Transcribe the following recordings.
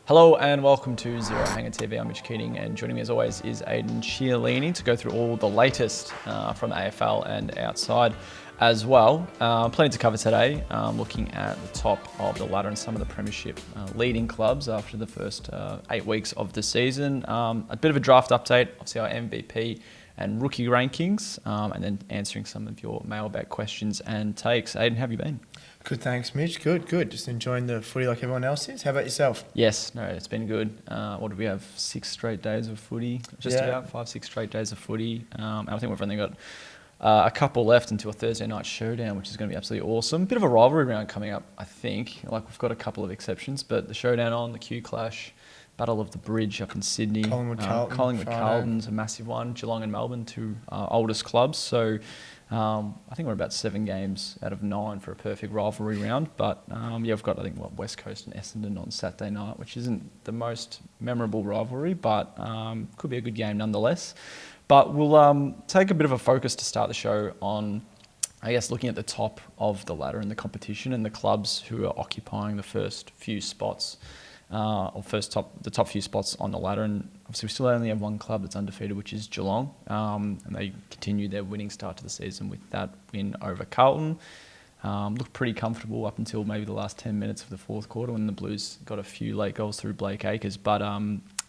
Hello and welcome to ZHTV. I'm Mitch Keating, and joining me as always is Aidan Cellini to go through all the latest from the AFL and outside as well. Plenty to cover today, looking at the top of the ladder and some of the premiership leading clubs after the first 8 weeks of the season. A bit of a draft update, obviously our MVP and rookie rankings, and then answering some of your mailbag questions and takes. Aidan, how have you been? Good, thanks, Mitch. Good. Just enjoying the footy like everyone else is. How about yourself? Yes, no, it's been good. What did we have? 6 straight days of footy? About 5-6 straight days of footy. And I think we've only got a couple left until a Thursday night showdown, which is going to be absolutely awesome. Bit of a rivalry round coming up, I think. Like, we've got a couple of exceptions, but the showdown on, the Q Clash, Battle of the Bridge up in Sydney. Collingwood-Carlton's a massive one. Geelong and Melbourne, two oldest clubs. So I think we're about 7 games out of 9 for a perfect rivalry round. But we've got, West Coast and Essendon on Saturday night, which isn't the most memorable rivalry, but could be a good game nonetheless. But we'll take a bit of a focus to start the show on, I guess, looking at the top of the ladder in the competition and the clubs who are occupying the first few spots, the top few spots on the ladder. And obviously we still only have one club that's undefeated, which is Geelong, and they continued their winning start to the season with that win over Carlton. Looked pretty comfortable up until maybe the last 10 minutes of the fourth quarter when the Blues got a few late goals through Blake Acres. But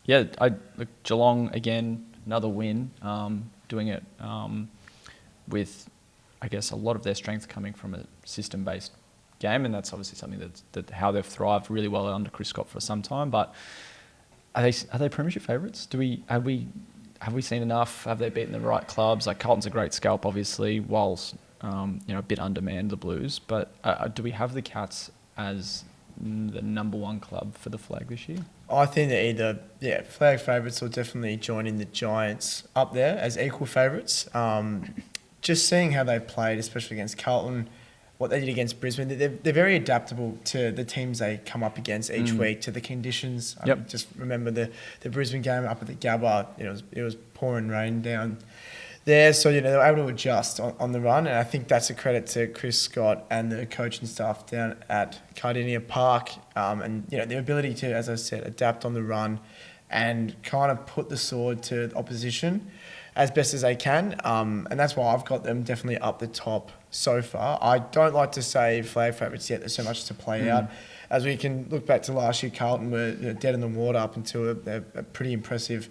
Geelong again, another win, doing it with, I guess, a lot of their strength coming from a system-based game, and that's obviously something that how they've thrived really well under Chris Scott for some time. But are they premiership favourites? Have we seen enough? Have they beaten the right clubs? Like, Carlton's a great scalp, obviously, whilst a bit undermanned, the Blues. But do we have the Cats as the number one club for the flag this year? I think they're either flag favourites or definitely joining the Giants up there as equal favourites. Just seeing how they've played, especially against Carlton, what they did against Brisbane, they're very adaptable to the teams they come up against each week, to the conditions. Yep. Just remember the Brisbane game up at the Gabba, it was pouring rain down there, so they were able to adjust on the run, and I think that's a credit to Chris Scott and the coaching staff down at Cardinia Park, and their ability to, as I said, adapt on the run and kind of put the sword to the opposition as best as they can, and that's why I've got them definitely up the top so far. I don't like to say flag favourites yet. There's so much to play out. As we can look back to last year, Carlton were dead in the water up until a pretty impressive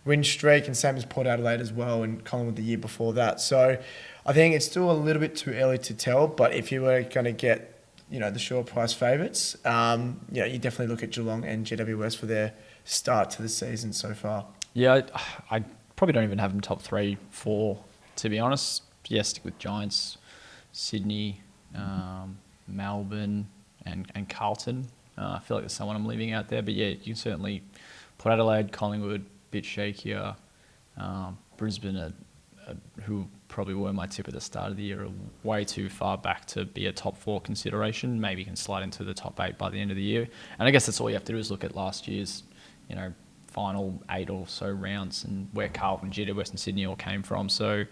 win streak, and same as Port Adelaide as well, and Collingwood the year before that. So I think it's still a little bit too early to tell, but if you were going to get the short price favourites, you definitely look at Geelong and GWS for their start to the season so far. Yeah, I probably don't even have them top 3, 4, to be honest. Yes, stick with Giants, Sydney, Melbourne, and Carlton. I feel like there's someone I'm leaving out there, but yeah, you can certainly Port Adelaide, Collingwood, bit shakier. Brisbane, who probably were my tip at the start of the year, are way too far back to be a top 4 consideration. Maybe you can slide into the top 8 by the end of the year. And I guess that's all you have to do is look at last year's, final 8 or so rounds and where Carlton, GWS and Sydney all came from. So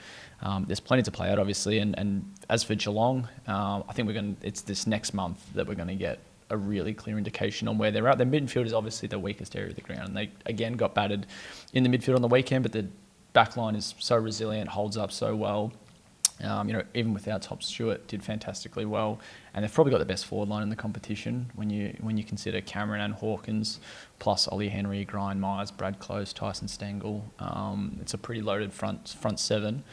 there's plenty to play out, obviously. And as for Geelong, I think it's this next month that we're going to get a really clear indication on where they're at. Their midfield is obviously the weakest area of the ground, and they again got battered in the midfield on the weekend, but the back line is so resilient, holds up so well. Even without Top Stewart, did fantastically well, and they've probably got the best forward line in the competition when you consider Cameron and Hawkins, plus Ollie Henry, Grind Myers, Brad Close, Tyson Stengel. It's a pretty loaded front 7,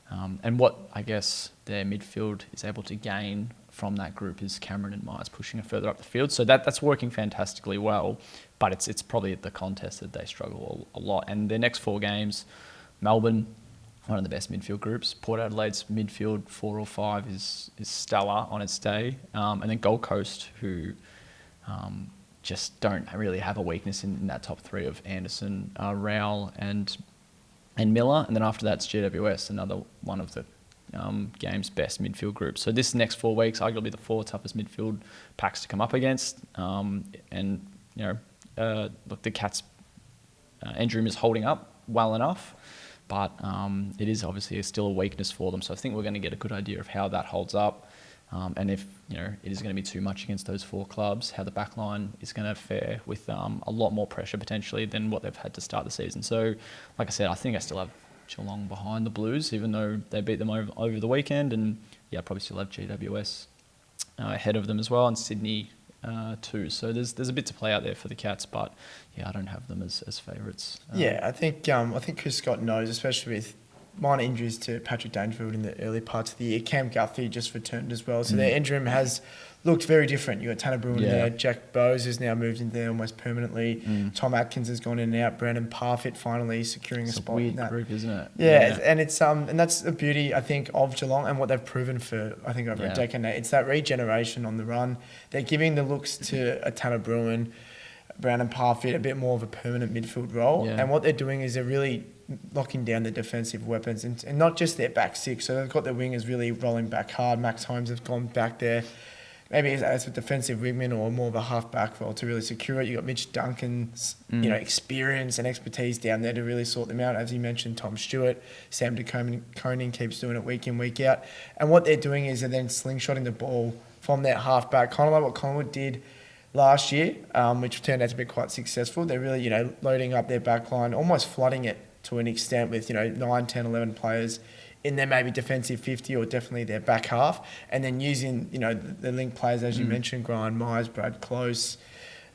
and what I guess their midfield is able to gain from that group is Cameron and Myers pushing it further up the field. So that's working fantastically well, but it's probably at the contest that they struggle a lot. And their next 4 games, Melbourne, one of the best midfield groups. Port Adelaide's midfield 4 or 5 is stellar on its day. And then Gold Coast, who just don't really have a weakness in that top 3 of Anderson, Rowell and Miller. And then after that, it's GWS, another one of the game's best midfield groups. So this next 4 weeks, arguably the 4 toughest midfield packs to come up against. Look, the Cats' injury room is holding up well enough, but it is obviously still a weakness for them. So I think we're going to get a good idea of how that holds up. And if it is going to be too much against those 4 clubs, how the back line is going to fare with a lot more pressure potentially than what they've had to start the season. So, like I said, I think I still have Geelong behind the Blues, even though they beat them over the weekend. And I probably still have GWS ahead of them as well, and Sydney too. So there's a bit to play out there for the Cats, but I don't have them as favourites. I think Chris Scott knows, especially with minor injuries to Patrick Dangerfield in the early parts of the year. Cam Guthrie just returned as well, so their interim has looked very different. You got Tanner Bruin there, Jack Bowes has now moved in there almost permanently. Tom Atkins has gone in and out. Brandon Parfitt finally securing a spot weird in that group, isn't it? And it's and that's the beauty, I think, of Geelong and what they've proven for over a decade now. It's that regeneration on the run. They're giving the looks to a Tanner Bruin, Brandon Parfitt, a bit more of a permanent midfield role. And what they're doing is they're really locking down the defensive weapons and not just their back 6. So they've got their wingers really rolling back hard. Max Holmes has gone back there. Maybe as a defensive wingman or more of a half-back role to really secure it. You've got Mitch Duncan's experience and expertise down there to really sort them out. As you mentioned, Tom Stewart, Sam DeConing keeps doing it week in, week out. And what they're doing is they're then slingshotting the ball from that half-back, kind of like what Collingwood did last year, which turned out to be quite successful. They're really, loading up their back line, almost flooding it to an extent with, 9, 10, 11 players in their maybe defensive 50 or definitely their back half, and then using, the link players, as you mentioned, Brian Myers, Brad Close,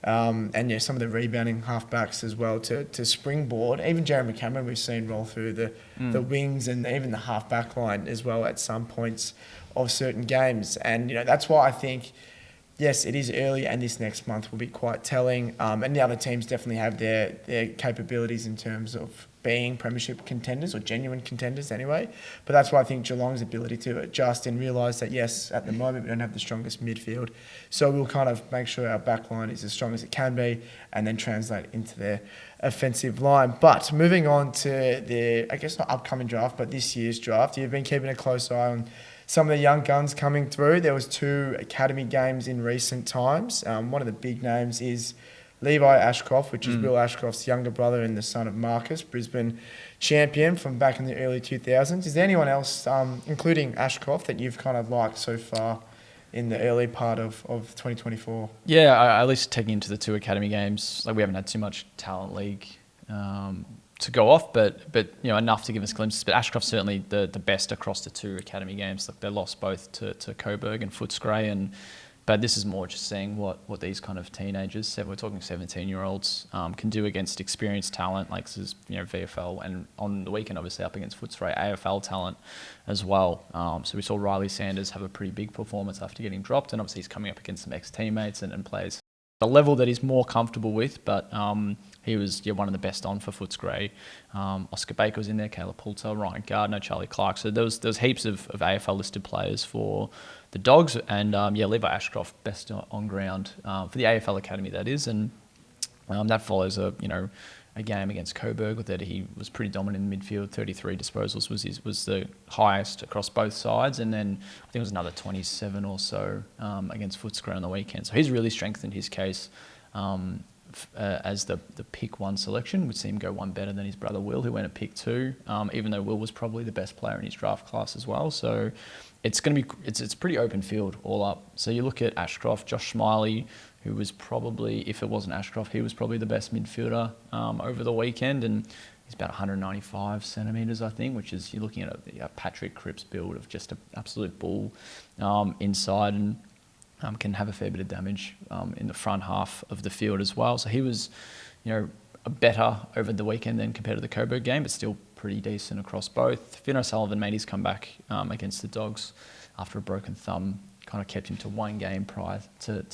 and some of the rebounding halfbacks as well to springboard. Even Jeremy Cameron we've seen roll through the wings and even the half-back line as well at some points of certain games. And, that's why I think, yes, it is early, and this next month will be quite telling. And the other teams definitely have their capabilities in terms of being premiership contenders, or genuine contenders anyway. But that's why I think Geelong's ability to adjust and realise that, yes, at the moment we don't have the strongest midfield. So we'll kind of make sure our back line is as strong as it can be and then translate into their offensive line. But moving on to the, I guess not upcoming draft, but this year's draft, you've been keeping a close eye on some of the young guns coming through. There was 2 academy games in recent times. One of the big names is Levi Ashcroft, which is Will Ashcroft's younger brother and the son of Marcus, Brisbane champion from back in the early 2000s. Is there anyone else, including Ashcroft, that you've kind of liked so far in the early part of 2024? Yeah, at least taking into the 2 academy games. We haven't had too much talent league to go off, but enough to give us glimpses. But Ashcroft's certainly the best across the 2 academy games. They lost both to Coburg and Footscray, but this is more just seeing what these kind of teenagers, we're talking 17-year-olds, can do against experienced talent like this is VFL, and on the weekend obviously up against Footscray, AFL talent as well. So we saw Riley Sanders have a pretty big performance after getting dropped, and obviously he's coming up against some ex-teammates and players a level that he's more comfortable with, but he was one of the best on for Footscray. Oscar Baker was in there, Caleb Poulter, Ryan Gardner, Charlie Clark. So there was heaps of AFL listed players for the Dogs, and Levi Ashcroft best on ground for the AFL Academy, that is, and that follows a game against Coburg that he was pretty dominant in the midfield. 33 disposals was the highest across both sides, and then I think it was another 27 or so against Footscray on the weekend. So he's really strengthened his case as the pick 1 selection. Would see him go one better than his brother Will, who went at pick 2, even though Will was probably the best player in his draft class as well. So it's going to be it's pretty open field all up. So you look at Ashcroft, Josh Smiley, who was probably, if it wasn't Ashcroft, he was probably the best midfielder over the weekend, and he's about 195 centimetres, I think, which is, you're looking at a Patrick Cripps build of just an absolute bull inside, and can have a fair bit of damage in the front half of the field as well. So he was, better over the weekend than compared to the Coburg game, but still pretty decent across both. Finn O'Sullivan made his comeback against the Dogs after a broken thumb. Kind of kept him to 1 game prior to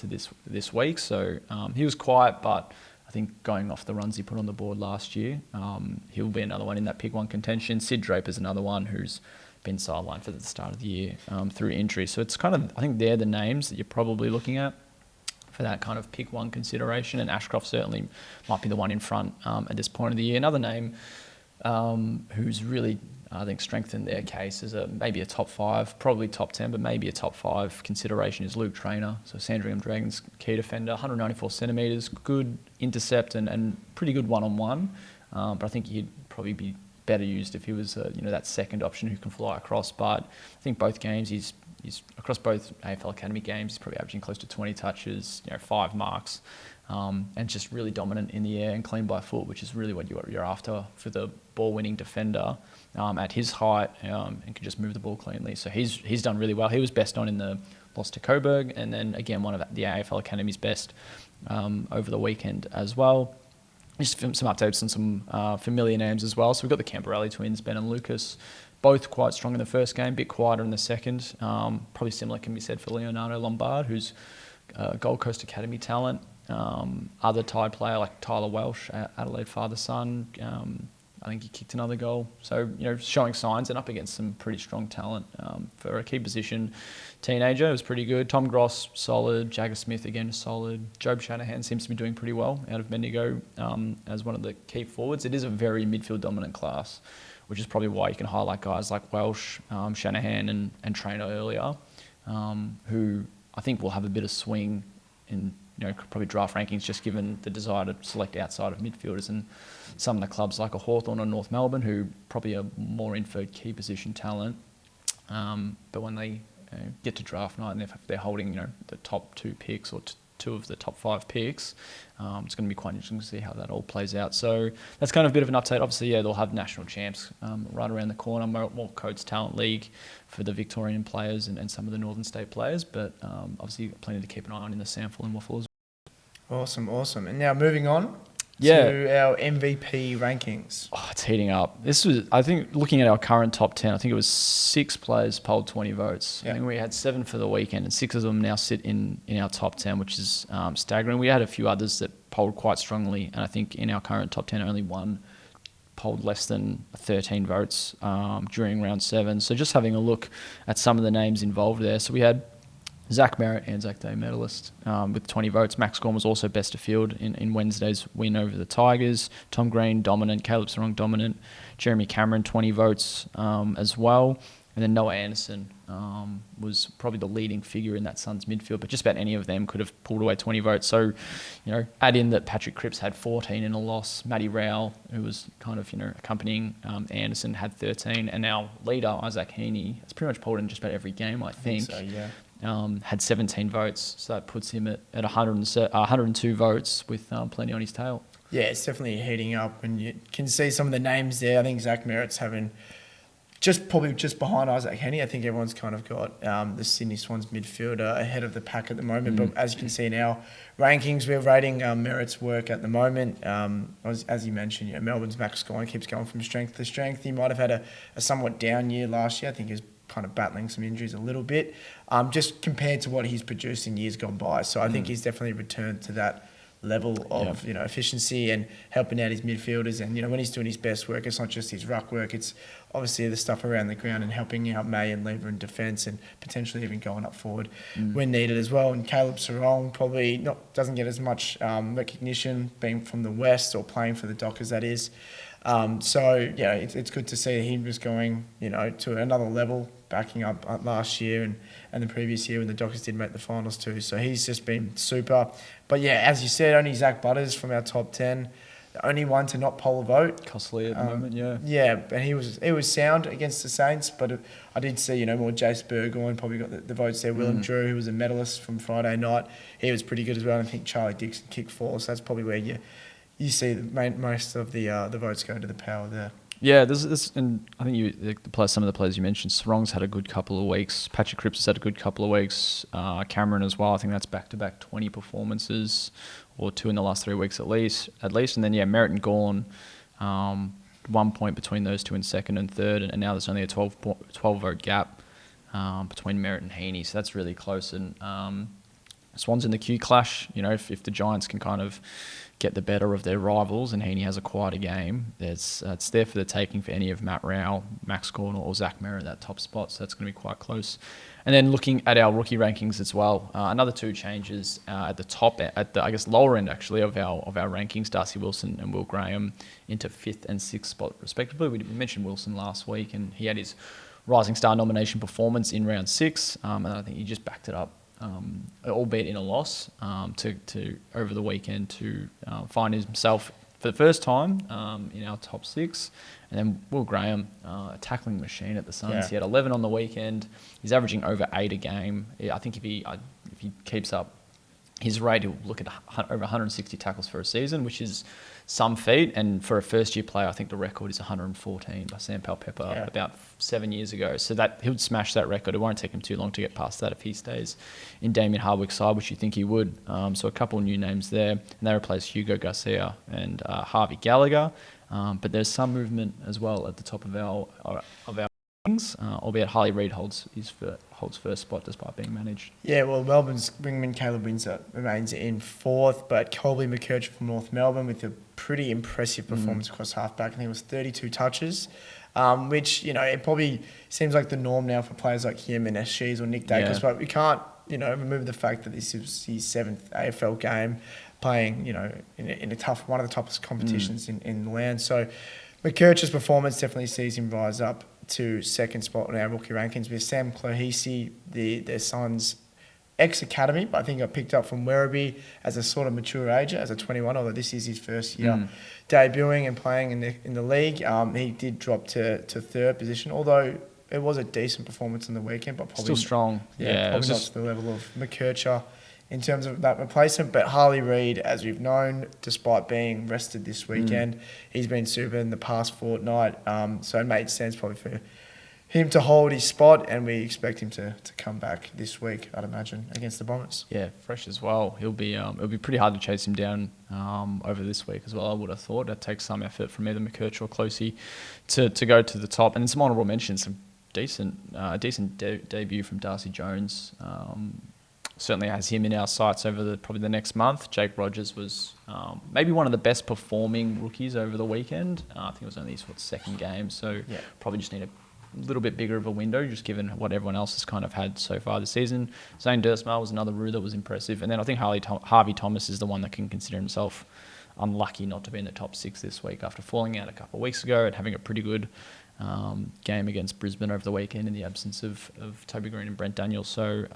this week. So he was quiet, but I think going off the runs he put on the board last year, he'll be another one in that pick 1 contention. Sid Draper's another one who's been sidelined for the start of the year through injury. So it's kind of, I think they're the names that you're probably looking at for that kind of pick 1 consideration, and Ashcroft certainly might be the one in front at this point of the year. Another name who's really, I think, strengthened their case as maybe a top 5, probably top 10, but maybe a top 5 consideration is Luke Traynor. So Sandringham Dragons key defender, 194 centimetres, good intercept and pretty good one-on-one. But I think he'd probably be better used if he was that second option who can fly across. But I think both games he's He's across both AFL Academy games. He's probably averaging close to 20 touches, 5 marks, and just really dominant in the air and clean by foot, which is really what you're after for the ball-winning defender at his height, and can just move the ball cleanly. So he's done really well. He was best on in the loss to Coburg, and then again one of the AFL Academy's best over the weekend as well. Just some updates on some familiar names as well. So we've got the Camporelli twins, Ben and Lucas, both quite strong in the first game, a bit quieter in the second. Probably similar can be said for Leonardo Lombard, who's Gold Coast Academy talent. Other Tide player like Tyler Welsh, Adelaide father-son. I think he kicked another goal. So, showing signs and up against some pretty strong talent for a key position teenager. It was pretty good. Tom Gross, solid. Jagger Smith, again, solid. Job Shanahan seems to be doing pretty well out of Bendigo as one of the key forwards. It is a very midfield-dominant class, which is probably why you can highlight guys like Welsh, Shanahan and Trainer earlier, who I think will have a bit of swing in probably draft rankings, just given the desire to select outside of midfielders and some of the clubs like a Hawthorn or North Melbourne, who probably are more in for key position talent. But when they get to draft night and if they're holding the top 2 picks or two of the top 5 picks, it's going to be quite interesting to see how that all plays out. So that's kind of a bit of an update. Obviously, they'll have national champs right around the corner, more Coates Talent League for the Victorian players and some of the Northern State players, but obviously plenty to keep an eye on in the Sample and Waffle as well. Awesome. And now moving on to our MVP rankings. Oh, it's heating up. This was, I think, looking at our current top 10, I think it was 6 players polled 20 votes. I think we had 7 for the weekend, and 6 of them now sit in our top 10, which is staggering. We had a few others that polled quite strongly, and I think in our current top 10, only one polled less than 13 votes during round 7. So just having a look at some of the names involved there. So we had Zach Merritt, Anzac Day medalist, with 20 votes. Max Gorn was also best of field in Wednesday's win over the Tigers. Tom Green, dominant. Caleb Sarong, dominant. Jeremy Cameron, 20 votes as well. And then Noah Anderson was probably the leading figure in that Suns midfield, but just about any of them could have pulled away 20 votes. So, add in that Patrick Cripps had 14 in a loss. Matty Rowell, who was kind of, accompanying Anderson, had 13. And our leader, Isaac Heaney, has pretty much pulled in just about every game, I think. So, yeah. Had 17 votes, so that puts him at 102 votes with plenty on his tail. Yeah, it's definitely heating up, and you can see some of the names there. I think Zach Merritt's having probably just behind Isaac Heaney. I think everyone's kind of got the Sydney Swans midfielder ahead of the pack at the moment. But as you can see in our rankings, we're rating Merritt's work at the moment. As you mentioned, Melbourne's Max Gorn keeps going from strength to strength. He might have had a somewhat down year last year. I think he was kind of battling some injuries a little bit, just compared to what he's produced in years gone by. So I think he's definitely returned to that level of efficiency and helping out his midfielders. And when he's doing his best work, it's not just his ruck work, it's obviously the stuff around the ground and helping out May and Lever in defence and potentially even going up forward when needed as well. And Caleb Sarong probably doesn't get as much recognition being from the West or playing for the Dockers, that is. It's good to see him just going to another level, backing up last year and the previous year when the Dockers did make the finals too. So he's just been super. But as you said, only Zach Butters from our top 10, the only one to not poll a vote. Costly at the moment, yeah. Yeah, and he was sound against the Saints, but I did see more Jace Burgoyne probably got the votes there. Willem Drew, who was a medalist from Friday night, he was pretty good as well. And I think Charlie Dixon kicked 4, so that's probably where you see most of the votes go to the power there. Yeah, and I think some of the players you mentioned, Sarong's had a good couple of weeks. Patrick Cripps has had a good couple of weeks. Cameron as well. I think that's back-to-back 20 performances, or 2 in the last 3 weeks at least. And then Merritt and Gorn, 1 point between those two in second and third, and now there's only a 12 vote gap between Merritt and Heaney, so that's really close. And Swans in the Q clash, if the Giants can kind of get the better of their rivals and Heaney has a quieter game, it's there for the taking for any of Matt Rowell, Max Gorn or Zach Merritt, that top spot, so that's going to be quite close. And then looking at our rookie rankings as well, another 2 changes at the top, at the lower end actually of our rankings. Darcy Wilson and Will Graham into 5th and 6th spot respectively. We mentioned Wilson last week, and he had his Rising Star nomination performance in round 6, and I think he just backed it up, albeit in a loss, to over the weekend to find himself for the first time in our top 6. And then Will Graham, a tackling machine at the Suns. Yeah. He had 11 on the weekend. He's averaging over 8 a game. I think if he keeps up his rate, he'll look at over 160 tackles for a season, which is some feat. And for a first-year player, I think the record is 114 by Sam Palpepper about 7 years ago. So that he'll smash that record. It won't take him too long to get past that if he stays in Damien Hardwick's side, which you think he would. So a couple of new names there. And they replace Hugo Garcia and Harvey Gallagher. But there's some movement as well at the top of our things, albeit Harley Reid holds first spot despite being managed. Yeah, well, Melbourne's wingman Caleb Windsor remains in 4th, but Colby McKercher from North Melbourne with a pretty impressive performance across halfback. I think it was 32 touches, which, it probably seems like the norm now for players like him and SGs or Nick Dacus, but we can't, remove the fact that this is his 7th AFL game playing, in a tough, one of the toughest competitions in the land. So McKercher's performance definitely sees him rise up to 2nd spot on our rookie rankings with Sam Clohesi, their son's ex-academy, but I think got picked up from Werribee as a sort of mature age, as a 21, although this is his first year debuting and playing in the league. He did drop to 3rd position, although it was a decent performance on the weekend, but probably still strong. Probably not to the level of McKercher in terms of that replacement. But Harley Reid, as we've known, despite being rested this weekend, he's been super in the past fortnight. So it made sense probably for him to hold his spot, and we expect him to come back this week, I'd imagine, against the Bombers. Yeah, fresh as well. He'll be it'll be pretty hard to chase him down over this week as well. I would have thought it takes some effort from either McKercher or Closey to go to the top. And some honourable mentions, some decent debut from Darcy Jones. Certainly has him in our sights over probably the next month. Jake Rogers was maybe one of the best performing rookies over the weekend. I think it was only his 2nd game, so probably just need a little bit bigger of a window, just given what everyone else has kind of had so far this season. Zane Dursmar was another Roo that was impressive. And then I think Harvey Thomas is the one that can consider himself unlucky not to be in the top 6 this week after falling out a couple of weeks ago and having a pretty good game against Brisbane over the weekend in the absence of Toby Green and Brent Daniels. So,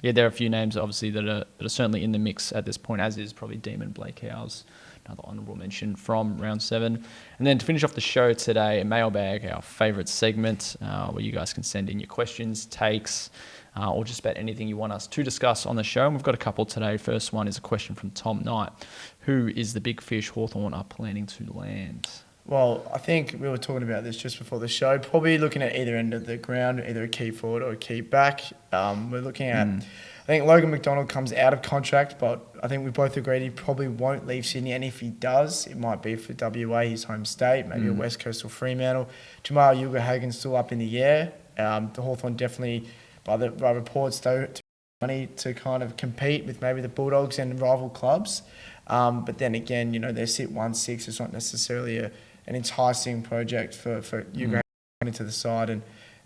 there are a few names obviously that are certainly in the mix at this point, as is probably Demon Blake Howes, another honourable mention from round 7. And then to finish off the show today, Mailbag, our favourite segment, where you guys can send in your questions, takes, or just about anything you want us to discuss on the show. And we've got a couple today. First one is a question from Tom Knight. Who is the big fish Hawthorn are planning to land? Well, I think we were talking about this just before the show. Probably looking at either end of the ground, either a key forward or a key back. We're looking at, I think Logan McDonald comes out of contract, but I think we both agreed he probably won't leave Sydney. And if he does, it might be for WA, his home state, maybe a West Coast or Fremantle. Jamal Uga-Hagen's still up in the air. The Hawthorn definitely, by reports, though, money to kind of compete with maybe the Bulldogs and rival clubs. But then again, they sit 1-6. It's not necessarily an enticing project for Uga into the side. And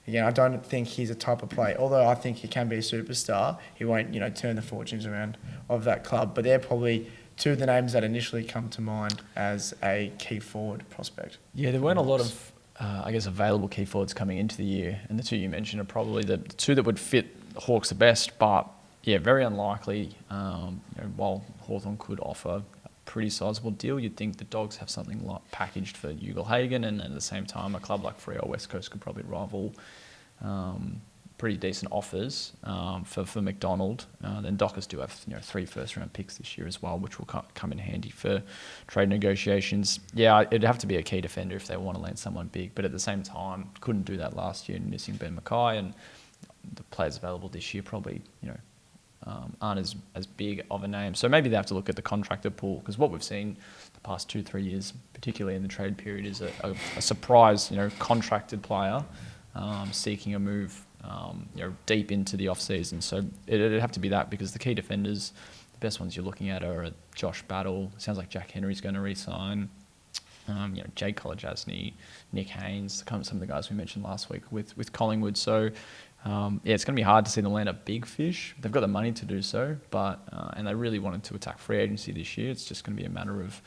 again, I don't think he's a type of player. Although I think he can be a superstar, he won't, turn the fortunes around of that club. But they're probably two of the names that initially come to mind as a key forward prospect. Yeah, there weren't a lot of, available key forwards coming into the year. And the two you mentioned are probably the two that would fit the Hawks the best. But, yeah, very unlikely. While Hawthorn could offer pretty sizable deal, you'd think the Dogs have something like packaged for Ugle-Hagan, and at the same time a club like Freo or West Coast could probably rival pretty decent offers for McDonald. Then Dockers do have 3 first-round picks this year as well, which will come in handy for trade negotiations. Yeah, it'd have to be a key defender if they want to land someone big, but at the same time couldn't do that last year, missing Ben Mackay, and the players available this year probably aren't as big of a name. So maybe they have to look at the contractor pool, because what we've seen the past 2-3 years, particularly in the trade period, is a surprise, contracted player seeking a move, deep into the off season. So it'd have to be that, because the key defenders, the best ones you're looking at are Josh Battle. It sounds like Jack Henry's going to re-sign. Jake Kolodjasny, Nick Haynes, some of the guys we mentioned last week with Collingwood. So it's going to be hard to see them land a big fish. They've got the money to do so, but and they really wanted to attack free agency this year. It's just going to be a matter of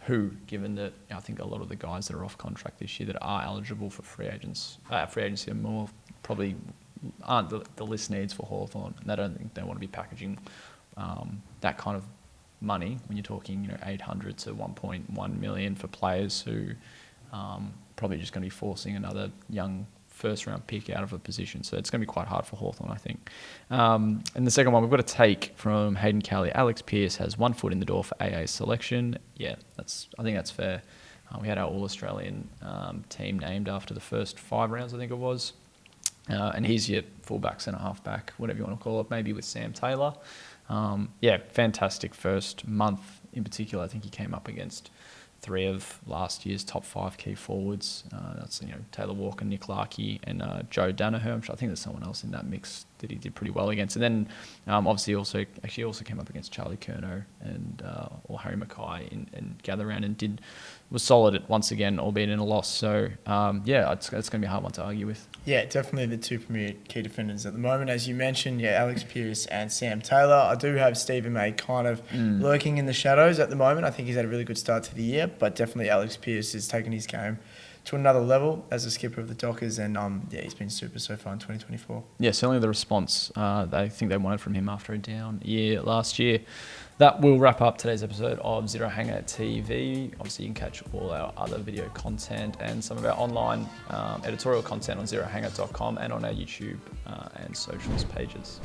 who, given that I think a lot of the guys that are off contract this year that are eligible for free agency are more probably aren't the list needs for Hawthorn. And I don't think they want to be packaging that kind of money when you're talking 800 to 1.1 million for players who probably just going to be forcing another young first round pick out of a position. So it's going to be quite hard for Hawthorn, I think. And the second one, we've got a take from Hayden Cowley. Alex Pearce has 1 foot in the door for AA selection. Yeah, I think that's fair. We had our All-Australian team named after the first 5 rounds, I think it was. And he's your fullback, centre halfback, whatever you want to call it, maybe with Sam Taylor. Fantastic first month in particular. I think he came up against 3 of last year's top 5 key forwards. That's Taylor Walker, Nick Larkey, and Joe Danaher. I think there's someone else in that mix that he did pretty well against. And then obviously also came up against Charlie Curnow and or Harry Mackay and gather round and was solid once again, albeit in a loss. So it's going to be a hard one to argue with. Yeah, definitely the 2 premier key defenders at the moment. As you mentioned, Alex Pearce and Sam Taylor. I do have Stephen May kind of lurking in the shadows at the moment. I think he's had a really good start to the year, but definitely Alex Pearce has taken his game to another level as a skipper of the Dockers, and he's been super so far in 2024. Yeah, certainly the response they think they wanted from him after a down year last year. That will wrap up today's episode of Zero Hanger TV. Obviously, you can catch all our other video content and some of our online editorial content on zerohanger.com and on our YouTube and socials pages.